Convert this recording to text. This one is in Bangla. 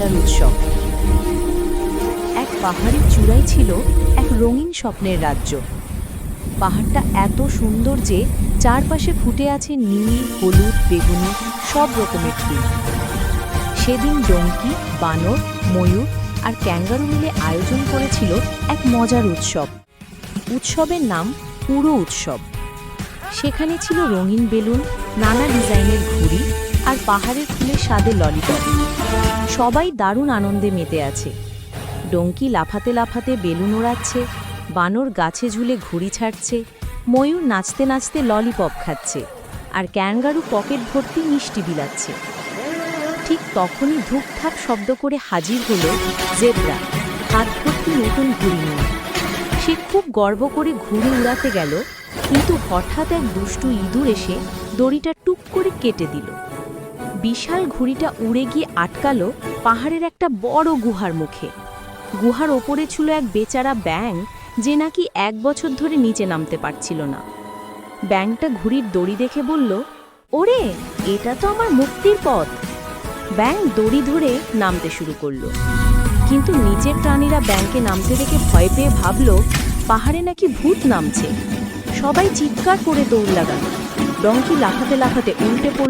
মজার উৎসব। এক পাহাড়ের চূড়ায় ছিল এক রঙিন স্বপ্নের রাজ্য। পাহাড়টা এত সুন্দর যে চারপাশে ফুটে আছে নীল, হলুদ, বেগুনি সব রকমের ফুল। সেদিন ডঙ্কি, বানর, ময়ূর আর ক্যাঙ্গারু মিলে আয়োজন করেছিল এক মজার উৎসব। উৎসবের নাম পুরো উৎসব। সেখানে ছিল রঙিন বেলুন, নানা ডিজাইনের ঘুড়ি আর পাহাড়ের ফুলের স্বাদে ললিপপ। সবাই দারুণ আনন্দে মেতে আছে। ডঙ্কি লাফাতে লাফাতে বেলুন ওড়াচ্ছে, বানর গাছে ঝুলে ঘুড়ি ছাড়ছে, ময়ূর নাচতে নাচতে ললিপপ খাচ্ছে, আর ক্যাঙ্গারু পকেট ভর্তি মিষ্টি বিলাচ্ছে। ঠিক তখনই ধূপধাপ শব্দ করে হাজির হলো জেব্রা, হাত ভর্তি নতুন ঘুড়ি নিয়ে। সে খুব গর্ব করে ঘুড়ি উড়াতে গেল, কিন্তু হঠাৎ এক দুষ্টু ইঁদুর এসে দড়িটা টুক করে কেটে দিল। বিশাল ঘুড়িটা উড়ে গিয়ে আটকালো পাহাড়ের একটা বড় গুহার মুখে। গুহার ওপরে ছিল এক বেচারা ব্যাঙ, যে নাকি 1 বছর ধরে নিচে নামতে পারছিল না। ব্যাঙটা ঘুড়ির দড়ি দেখে বলল, ওরে, এটা তো আমার মুক্তির পথ। ব্যাঙ দড়ি ধরে নামতে শুরু করলো, কিন্তু নিচের প্রাণীরা ব্যাঙকে নামতে দেখে ভয় পেয়ে ভাবল পাহাড়ে নাকি ভূত নামছে। সবাই চিৎকার করে দৌড় লাগালো। ডঙ্কি লাফাতে লাফাতে উল্টে পড়ল